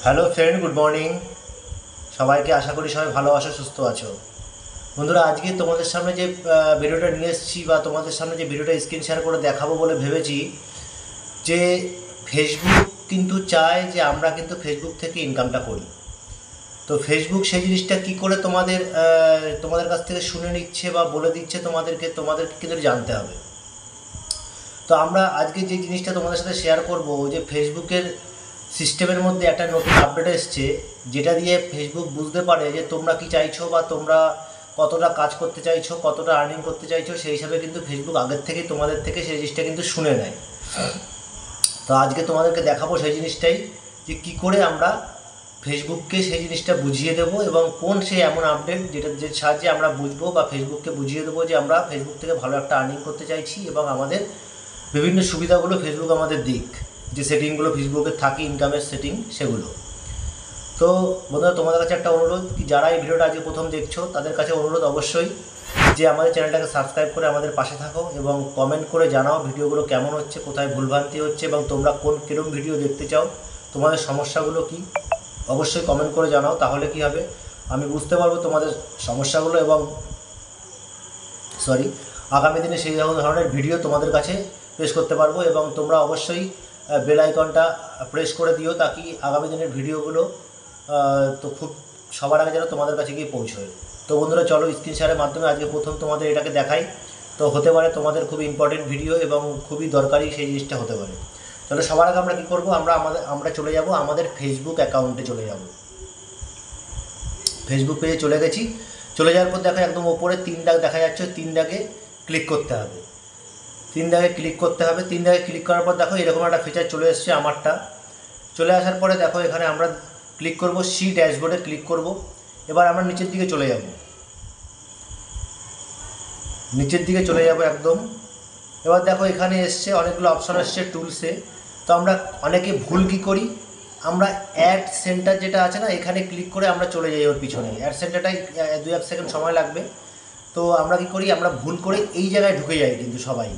Hello friend, good morning সবাইকে। আশা করি সবাই ভালো আছো, সুস্থ আছো। বন্ধুরা, আজকে তোমাদের সামনে যে ভিডিওটা নিয়ে এসেছি বা তোমাদের সামনে যে ভিডিওটা স্ক্রিন শেয়ার করে দেখাবো বলে ভেবেছি, যে ফেসবুক কিন্তু চায় যে আমরা কিন্তু ফেসবুক থেকে ইনকামটা করি। তো ফেসবুক সেই জিনিসটা কী করে তোমাদের কাছ থেকে শুনে নিচ্ছে বা বলে দিচ্ছে তোমাদেরকে কিন্তু জানতে হবে। তো আমরা আজকে যে জিনিসটা তোমাদের সাথে শেয়ার করব, যে ফেসবুকের সিস্টেমের মধ্যে একটা নতুন আপডেট এসছে, যেটা দিয়ে ফেসবুক বুঝতে পারে যে তোমরা কি চাইছো বা তোমরা কতটা কাজ করতে চাইছো, কতটা আর্নিং করতে চাইছো। সেই হিসাবে কিন্তু ফেসবুক আগের থেকেই তোমাদের থেকে সেই জিনিসটা কিন্তু শুনে নেয়। তো আজকে তোমাদেরকে দেখাবো সেই জিনিসটাই, যে কী করে আমরা ফেসবুককে সেই জিনিসটা বুঝিয়ে দেবো এবং কোন সেই এমন আপডেট যেটা যে সাহায্যে আমরা বুঝবো বা ফেসবুককে বুঝিয়ে দেবো যে আমরা ফেসবুক থেকে ভালো একটা আর্নিং করতে চাইছি এবং আমাদের বিভিন্ন সুবিধাগুলো ফেসবুক আমাদের দিক, যে সেটিংগুলো ফেসবুকের থাকে ইনকামের সেটিং, সেগুলো। তো বন্ধুরা, তোমাদের কাছে একটা অনুরোধ, কি যারা এই ভিডিওটা আজকে প্রথম দেখছো তাদের কাছে অনুরোধ অবশ্যই যে আমাদের চ্যানেলটাকে সাবস্ক্রাইব করে আমাদের পাশে থাকো এবং কমেন্ট করে জানাও ভিডিওগুলো কেমন হচ্ছে, কোথায় ভুলভ্রান্তি হচ্ছে এবং তোমরা কিরকম ভিডিও দেখতে চাও, তোমাদের সমস্যাগুলো কি অবশ্যই কমেন্ট করে জানাও। তাহলে কি হবে, আমি বুঝতে পারবো তোমাদের সমস্যাগুলো এবং আগামী দিনে সেই ধরনের ভিডিও তোমাদের কাছে পেশ করতে পারবো। এবং তোমরা অবশ্যই বেল আইকনটা প্রেস করে দিও, তাকি আগামী দিনের ভিডিওগুলো তো খুব সবার আগে যেন তোমাদের কাছে গিয়ে পৌঁছয়। তো বন্ধুরা, চলো স্ক্রিন শেয়ারের মাধ্যমে আজকে প্রথম তোমাদের এটাকে দেখাই। তো হতে পারে তোমাদের খুব ইম্পর্টেন্ট ভিডিও এবং খুবই দরকারি সেই জিনিসটা হতে পারে। তাহলে সবার আগে আমরা কী করবো, আমরা চলে যাব আমাদের ফেসবুক অ্যাকাউন্টে চলে যাব। ফেসবুক পেজে চলে গেছি। চলে যাওয়ার পর দেখো একদম ওপরে 3 দাগ দেখা যাচ্ছে, 3 দাগে ক্লিক করতে হবে। 3 দাগে ক্লিক করতে হবে। 3 দাগে ক্লিক করার পর দেখো এরকম একটা ফিচার চলে এসছে আমারটা। চলে আসার পরে দেখো এখানে আমরা ক্লিক করব, সি ড্যাশবোর্ডে ক্লিক করব। এবার আমরা নিচের দিকে চলে যাব, একদম। এবার দেখো এখানে এসছে অনেকগুলো অপশন এসছে টুলসে। তো আমরা অনেকে ভুল কী করি, আমরা অ্যাড সেন্টার যেটা আছে না, এখানে ক্লিক করে আমরা চলে যাই ওর পিছনে। অ্যাড সেন্টারটাই 2-1 সেকেন্ড সময় লাগবে। তো আমরা কী করি, আমরা ভুল করে এই জায়গায় ঢুকে যাই কিন্তু সবাই।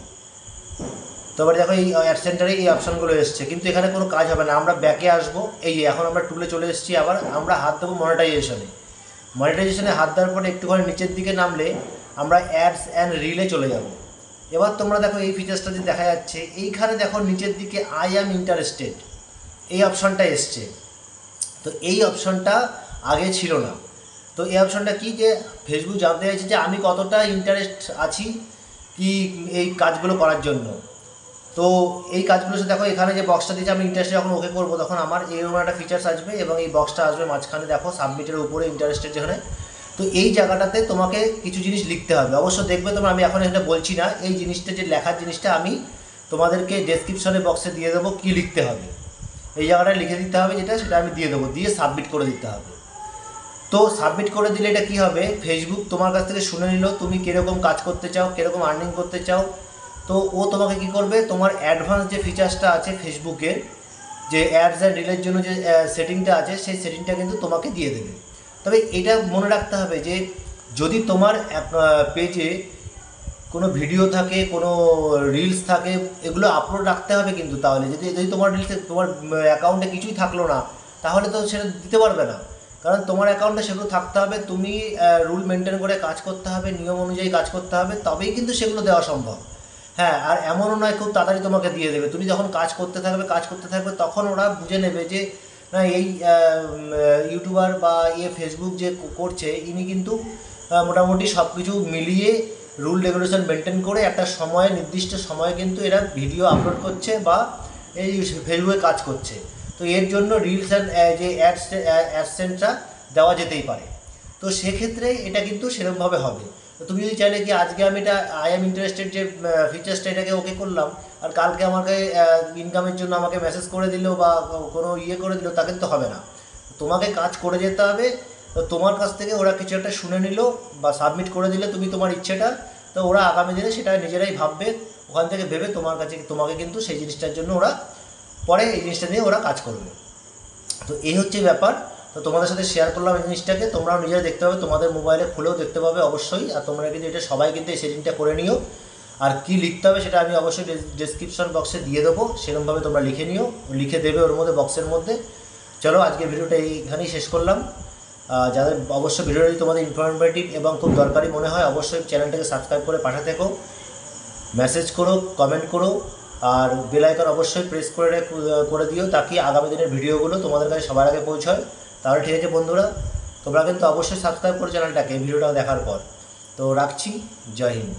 তো এবার দেখো এই অ্যাড সেন্টারে এই অপশানগুলো এসছে, কিন্তু এখানে কোনো কাজ হবে না। আমরা ব্যাকে আসবো, এই এখন আমরা টুলে চলে এসেছি। আবার আমরা হাত দেবো মনিটাইজেশনে হাত দেওয়ার পরে একটুখানি নিচের দিকে নামলে আমরা অ্যাডস অ্যান্ড রিলে চলে যাব। এবার তোমরা দেখো এই ফিচার্সটা যে দেখা যাচ্ছে, এইখানে দেখো নিচের দিকে আই অ্যাম ইন্টারেস্টেড এই অপশানটা এসছে। তো এই অপশানটা আগে ছিল না। তো এই অপশানটা কি, যে ফেসবুক জানতে চাইছে যে আমি কতটা ইন্টারেস্ট আছি কি এই কাজগুলো করার জন্য। তো এই কাজগুলো দেখো এখানে যে বক্সটা দিয়েছে, আমি ইন্টারেস্টে যখন ওকে করবো তখন আমার এরকম একটা ফিচার্স আসবে এবং এই বক্সটা আসবে মাঝখানে, দেখো সাবমিটের উপরে ইন্টারেস্টেড যেখানে। তো এই জায়গাটাতে তোমাকে কিছু জিনিস লিখতে হবে। অবশ্য দেখবে তোমরা, আমি এখন এখানে বলছি না, এই জিনিসটা যে লেখার জিনিসটা আমি তোমাদেরকে ডেসক্রিপশনে বক্সে দিয়ে দেবো কী লিখতে হবে। এই জায়গাটায় লিখে দিতে হবে, সেটা আমি দিয়ে দেবো, দিয়ে সাবমিট করে দিতে হবে। তো সাবমিট করে দিলে এটা কী হবে, ফেসবুক তোমার কাছ থেকে শুনে নিল তুমি কীরকম কাজ করতে চাও, কীরকম আর্নিং করতে চাও। তো ও তোমাকে কী করবে, তোমার অ্যাডভান্স যে ফিচার্সটা আছে ফেসবুকের, যে অ্যাডস অ্যান্ড রিলের জন্য যে সেটিংটা আছে, সেই সেটিংটা কিন্তু তোমাকে দিয়ে দেবে। তবে এটা মনে রাখতে হবে যে যদি তোমার পেজে কোনো ভিডিও থাকে, কোনো রিলস থাকে, এগুলো আপলোড রাখতে হবে কিন্তু। তাহলে যদি তোমার রিলসে তোমার অ্যাকাউন্টে কিছুই থাকলো না, তাহলে তো সেটা দিতে পারবে না। কারণ তোমার অ্যাকাউন্টে সেগুলো থাকতে হবে, তুমি রুল মেনটেন করে কাজ করতে হবে, নিয়ম অনুযায়ী কাজ করতে হবে, তবেই কিন্তু সেগুলো দেওয়া সম্ভব। হ্যাঁ, আর এমনও নয় খুব তাড়াতাড়ি তোমাকে দিয়ে দেবে। তুমি যখন কাজ করতে থাকবে তখন ওরা বুঝে নেবে যে না, এই ইউটিউবার বা ফেসবুক যে করছে, ইনি কিন্তু মোটামুটি সব কিছু মিলিয়ে রুল রেগুলেশন মেনটেন করে একটা সময়ে, নির্দিষ্ট সময়ে কিন্তু এরা ভিডিও আপলোড করছে বা এই ফেসবুকে কাজ করছে। তো এর জন্য রিলস অ্যান্ড যে অ্যাডসেন্সটা দেওয়া যেতেই পারে। তো সেক্ষেত্রে এটা কিন্তু সেরকমভাবে হবে। তো তুমি যদি চাইলে কি আজকে আমি এটা আই এম ইন্টারেস্টেড যে ফিচার্সটা, এটাকে ওকে করলাম, আর কালকে আমাকে ইনকামের জন্য আমাকে মেসেজ করে দিল বা কোনো করে দিল, তা কিন্তু হবে না। তোমাকে কাজ করে যেতে হবে। তো তোমার কাছ থেকে ওরা কিছু একটা শুনে নিল বা সাবমিট করে দিলে তুমি তোমার ইচ্ছেটা, তো ওরা আগামী দিনে সেটা নিজেরাই ভাববে, ওখান থেকে ভেবে তোমাকে কিন্তু সেই জিনিসটার জন্য ওরা পরে এই জিনিসটা নিয়ে ওরা কাজ করবে। তো এই হচ্ছে ব্যাপার। তো তোমাদের সাথে শেয়ার করলাম এই জিনিসটাকে, তোমরাও নিজেরা দেখতে পাবে, তোমাদের মোবাইলে খুলেও দেখতে পাবে অবশ্যই। আর তোমরা কিন্তু এটা সবাই কিন্তু এই সেটিংটা করে নিও। আর কি লিখতে হবে সেটা আমি অবশ্যই ডেসক্রিপশন বক্সে দিয়ে দেবো, সেরকমভাবে তোমরা লিখে নিও, লিখে দেবে ওর মধ্যে, বক্সের মধ্যে। চলো আজকে ভিডিওটা এইখানেই শেষ করলাম। যাদের অবশ্যই ভিডিওটা যদি তোমাদের ইনফরমেটিভ এবং খুব দরকারি মনে হয় অবশ্যই চ্যানেলটাকে সাবস্ক্রাইব করে পাশে থেকো, মেসেজ করো, কমেন্ট করো, আর বেল আইকন অবশ্যই প্রেস করে দিও তাকে আগামী দিনের ভিডিওগুলো তোমাদের কাছে সবার আগে পৌঁছয়। তাহলে ঠিক আছে বন্ধুরা, তোমরা কিন্তু অবশ্যই সাবস্ক্রাইব করো চ্যানেলটাকে ভিডিওটা দেখার পর। তো রাখছি, জয় হিন্দ।